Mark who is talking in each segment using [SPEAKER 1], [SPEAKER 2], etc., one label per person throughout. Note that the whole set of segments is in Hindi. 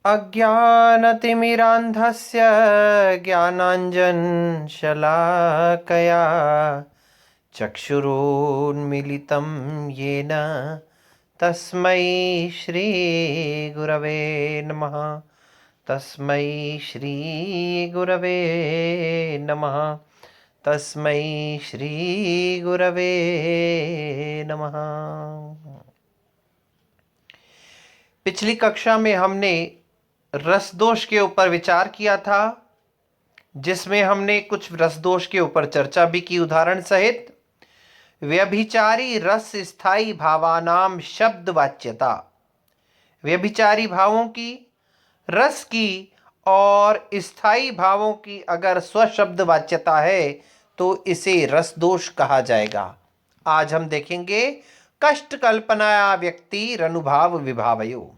[SPEAKER 1] अज्ञानतिमिरान्धस्य ज्ञानाञ्जनशलाकया चक्षुरुन्मीलितं येन तस्मै श्रीगुरवे नमः। तस्मै श्रीगुरवे नमः। तस्मै श्रीगुरवे नमः। पिछली कक्षा में हमने रस दोष के ऊपर विचार किया था, जिसमें हमने कुछ रस दोष के ऊपर चर्चा भी की उदाहरण सहित। व्यभिचारी रस स्थायी भावानाम शब्द वाच्यता, व्यभिचारी भावों की, रस की और स्थायी भावों की अगर स्वशब्द वाच्यता है तो इसे रस दोष कहा जाएगा। आज हम देखेंगे कष्ट कल्पनाया व्यक्ति रनुभाव विभावयो,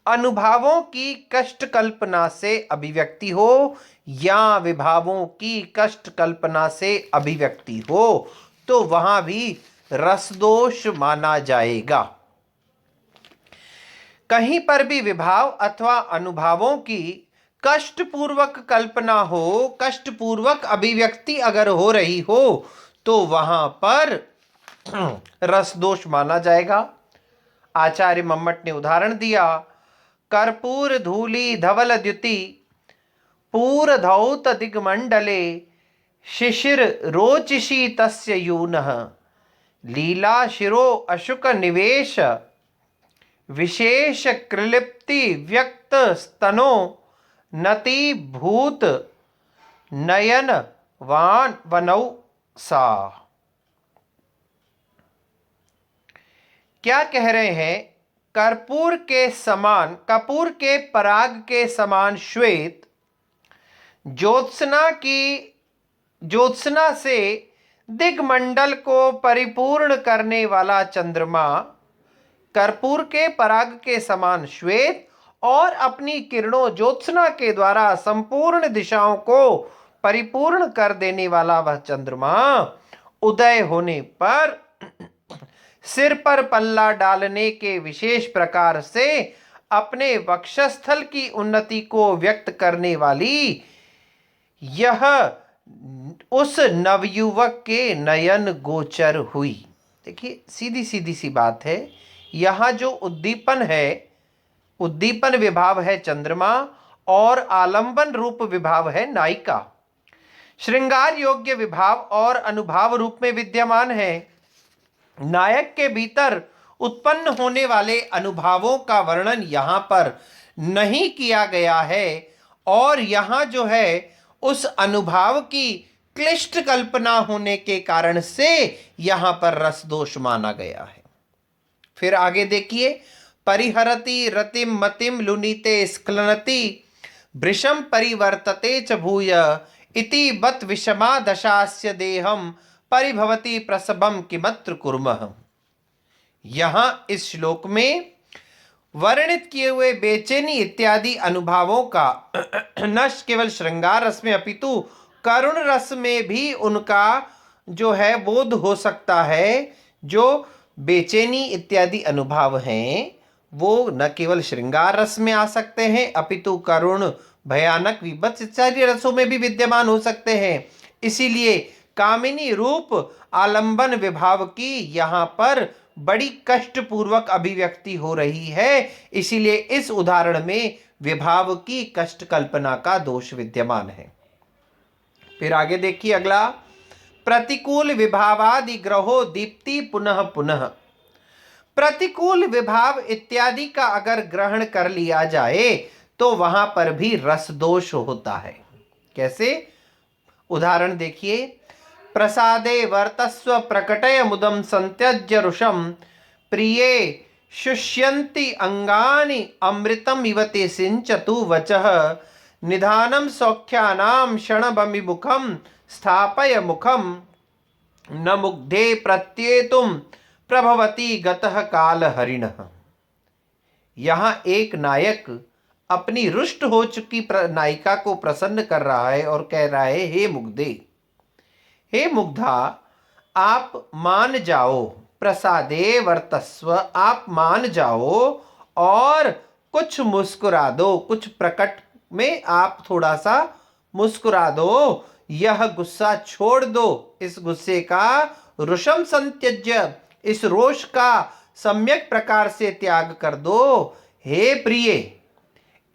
[SPEAKER 1] अनुभावों की कष्ट कल्पना से अभिव्यक्ति हो या विभावों की कष्ट कल्पना से अभिव्यक्ति हो तो वहां भी रस दोष माना जाएगा। कहीं पर भी विभाव अथवा अनुभावों की कष्टपूर्वक कल्पना हो, कष्टपूर्वक अभिव्यक्ति अगर हो रही हो तो वहां पर रस दोष माना जाएगा। आचार्य मम्मट ने उदाहरण दिया, कर्पूर धूली धवल द्युति पूर धौत दिग्मंडले शिशिर रोचिषी तस्य यूनः लीला शिरो अशुक निवेश विशेष कृलिप्ति व्यक्त स्तनो नति भूत नयन वान वनौ सा। क्या कह रहे हैं? कर्पूर के समान, कपूर के पराग के समान श्वेत ज्योत्सना से दिग्मंडल को परिपूर्ण करने वाला चंद्रमा, कर्पूर के पराग के समान श्वेत और अपनी किरणों ज्योत्सना के द्वारा संपूर्ण दिशाओं को परिपूर्ण कर देने वाला वह चंद्रमा उदय होने पर सिर पर पल्ला डालने के विशेष प्रकार से अपने वक्षस्थल की उन्नति को व्यक्त करने वाली यह उस नवयुवक के नयन गोचर हुई। देखिए, सीधी सीधी सी बात है। यहाँ जो उद्दीपन है, उद्दीपन विभाव है चंद्रमा और आलंबन रूप विभाव है नायिका। श्रृंगार योग्य विभाव और अनुभाव रूप में विद्यमान है। नायक के भीतर उत्पन्न होने वाले अनुभावों का वर्णन यहाँ पर नहीं किया गया है और यहाँ जो है उस अनुभाव की क्लिष्ट कल्पना होने के कारण से यहाँ पर रस दोष माना गया है। फिर आगे देखिए, परिहरति रतिम मतिम लुनीते स्खलनति वृषम परिवर्तते च भूय इति बत विषमा दशास्य देहम परिभवती प्रसभम किमत्र कुर्मः। यहां इस श्लोक में वर्णित किए हुए बेचैनी इत्यादि अनुभावों का न केवल श्रृंगार रस में अपितु करुण रस में भी उनका जो है बोध हो सकता है। जो बेचैनी इत्यादि अनुभाव हैं वो न केवल श्रृंगार रस में आ सकते हैं अपितु करुण, भयानक, विभत्स इत्यादि रसों में भी विद्यमान हो सकते हैं। इसीलिए कामिनी रूप आलंबन विभाव की यहाँ पर बड़ी कष्टपूर्वक अभिव्यक्ति हो रही है। इसीलिए इस उदाहरण में विभाव की कष्ट कल्पना का दोष विद्यमान है। फिर आगे देखिए अगला, प्रतिकूल विभावादि ग्रहो दीप्ति पुनः पुनः। प्रतिकूल विभाव इत्यादि का अगर ग्रहण कर लिया जाए तो वहां पर भी रस दोष होता है। कैसे? उदाहरण देखिए, प्रसादे वर्तस्व प्रकटय मुदम संत्यज्य रुषम प्रिये शुष्यन्ति अंगानि अमृतम इवते सिंचतु वचः निधानम सौख्यानाम क्षणभमिमुखम स्थापय मुखम न मुग्धे प्रत्येतुम प्रभवती गतः काल हरिणः। यहाँ एक नायक अपनी रुष्ट हो चुकी नायिका को प्रसन्न कर रहा है और कह रहा है, हे मुग्धे, हे मुग्धा, आप मान जाओ, प्रसादे वर्तस्व, आप मान जाओ और कुछ मुस्कुरा दो, कुछ प्रकट में आप थोड़ा सा मुस्कुरा दो, यह गुस्सा छोड़ दो, इस गुस्से का रुषम संत्यज्य, इस रोष का सम्यक प्रकार से त्याग कर दो। हे प्रिय,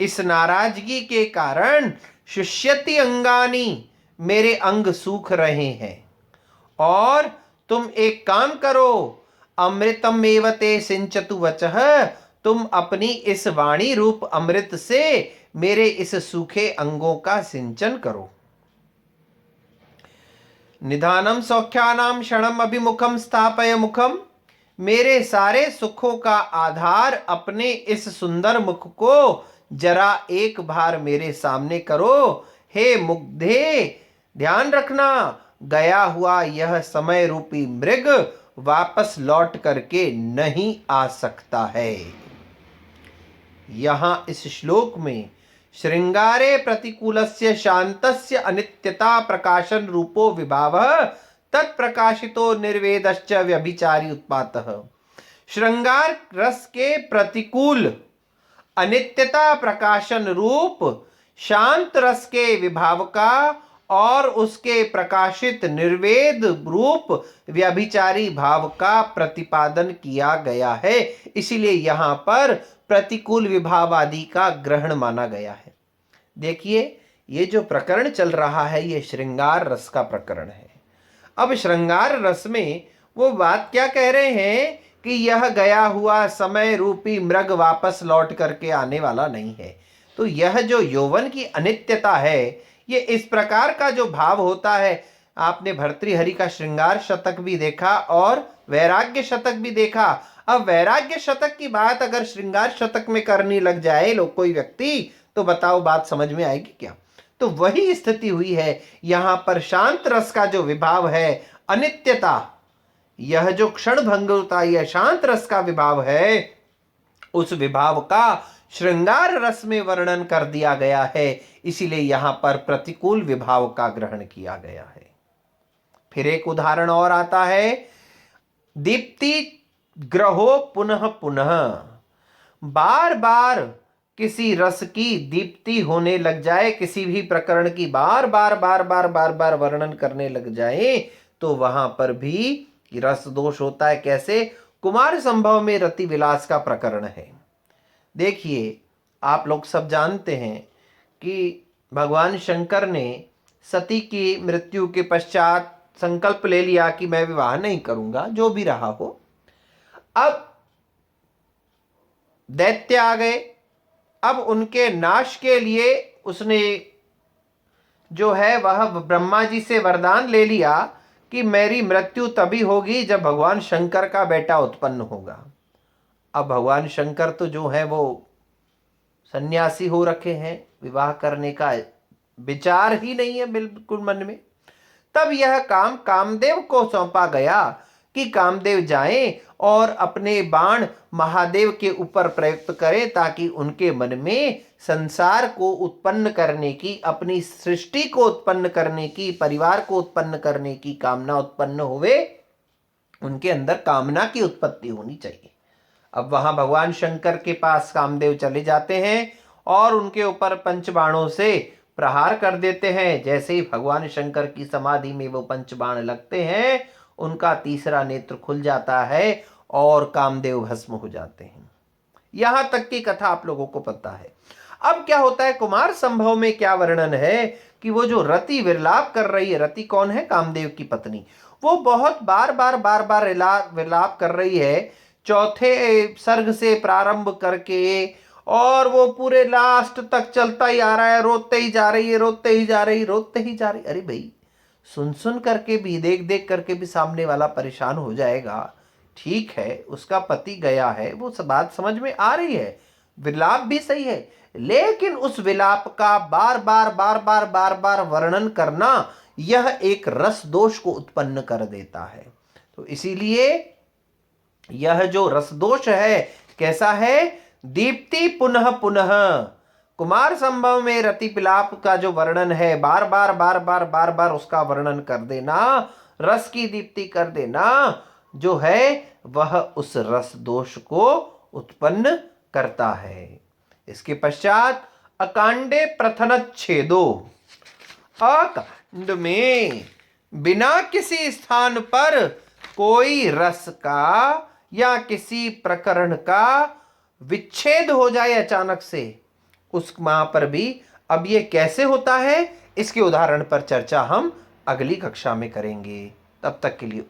[SPEAKER 1] इस नाराजगी के कारण शुष्यति अंगानी, मेरे अंग सूख रहे हैं। और तुम एक काम करो, अमृतम एवते सिंचतु वचः, तुम अपनी इस वाणी रूप अमृत से मेरे इस सूखे अंगों का सिंचन करो। निधानम सौख्यानाम क्षणम अभिमुखम स्थापय मुखम, मेरे सारे सुखों का आधार अपने इस सुंदर मुख को जरा एक बार मेरे सामने करो। हे मुग्धे, ध्यान रखना, गया हुआ यह समय रूपी मृग वापस लौट करके नहीं आ सकता है। यहां इस श्लोक में श्रृंगारे प्रतिकूलस्य शांतस्य अनित्यता प्रकाशन रूपो विभावः तत्प्रकाशितो निर्वेदश्च व्यभिचारी उत्पातः। श्रृंगार रस के प्रतिकूल अनित्यता प्रकाशन रूप शांत रस के विभाव का और उसके प्रकाशित निर्वेद रूप व्यभिचारी भाव का प्रतिपादन किया गया है। इसीलिए यहां पर प्रतिकूल विभाव आदि का ग्रहण माना गया है। देखिए, ये जो प्रकरण चल रहा है ये श्रृंगार रस का प्रकरण है। अब श्रृंगार रस में वो बात क्या कह रहे हैं कि यह गया हुआ समय रूपी मृग वापस लौट करके आने वाला नहीं है। तो यह जो यौवन की अनित्यता है, ये इस प्रकार का जो भाव होता है। आपने भर्तृहरि का श्रृंगार शतक भी देखा और वैराग्य शतक भी देखा। अब वैराग्य शतक की बात अगर श्रृंगार शतक में करनी लग जाए लोग कोई व्यक्ति, तो बताओ बात समझ में आएगी क्या? तो वही स्थिति हुई है यहां पर। शांत रस का जो विभाव है, अनित्यता, यह जो क्षण भंगुरता, यह शांत रस का विभाव है, उस विभाव का श्रृंगार रस में वर्णन कर दिया गया है। इसीलिए यहां पर प्रतिकूल विभाव का ग्रहण किया गया है। फिर एक उदाहरण और आता है, दीप्ति ग्रहो पुनः पुनः, बार बार किसी रस की दीप्ति होने लग जाए, किसी भी प्रकरण की बार बार बार बार बार बार वर्णन करने लग जाए, तो वहां पर भी रस दोष होता है। कैसे? कुमार संभव में रति विलास का प्रकरण है। देखिए, आप लोग सब जानते हैं कि भगवान शंकर ने सती की मृत्यु के पश्चात संकल्प ले लिया कि मैं विवाह नहीं करूंगा, जो भी रहा हो। अब दैत्य आ गए। अब उनके नाश के लिए उसने जो है वह ब्रह्मा जी से वरदान ले लिया कि मेरी मृत्यु तभी होगी जब भगवान शंकर का बेटा उत्पन्न होगा। अब भगवान शंकर तो जो है वो सन्यासी हो रखे हैं, विवाह करने का विचार ही नहीं है बिल्कुल मन में। तब यह काम कामदेव को सौंपा गया कि कामदेव जाएं और अपने बाण महादेव के ऊपर प्रयुक्त करें, ताकि उनके मन में संसार को उत्पन्न करने की, अपनी सृष्टि को उत्पन्न करने की, परिवार को उत्पन्न करने की कामना उत्पन्न होवे। उनके अंदर कामना की उत्पत्ति होनी चाहिए। अब वहां भगवान शंकर के पास कामदेव चले जाते हैं और उनके ऊपर पंचबाणों से प्रहार कर देते हैं। जैसे ही भगवान शंकर की समाधि में वो पंचबाण लगते हैं, उनका तीसरा नेत्र खुल जाता है और कामदेव भस्म हो जाते हैं। यहां तक की कथा आप लोगों को पता है। अब क्या होता है, कुमार संभव में क्या वर्णन है कि वो जो रति विलाप कर रही है, रति कौन है? कामदेव की पत्नी। वो बहुत बार बार विलाप कर रही है, चौथे सर्ग से प्रारंभ करके, और वो पूरे लास्ट तक चलता ही आ रहा है, रोते ही जा रही है, रोते ही जा रही, रोते ही जा रही। अरे भाई, सुन सुन करके भी, देख देख करके भी सामने वाला परेशान हो जाएगा। ठीक है, उसका पति गया है, वो सब बात समझ में आ रही है, विलाप भी सही है, लेकिन उस विलाप का बार बार वर्णन करना यह एक रस दोष को उत्पन्न कर देता है। तो इसीलिए यह जो रस दोष है कैसा है? दीप्ति पुनः पुनः। कुमार संभव में रति विलाप का जो वर्णन है, बार बार उसका वर्णन कर देना, रस की दीप्ति कर देना, जो है वह उस रस दोष को उत्पन्न करता है। इसके पश्चात अकांडे प्रथनच्छेदो, अकांड में बिना किसी स्थान पर कोई रस का या किसी प्रकरण का विच्छेद हो जाए अचानक से, उस वहां पर भी अब ये कैसे होता है, इसके उदाहरण पर चर्चा हम अगली कक्षा में करेंगे। तब तक के लिए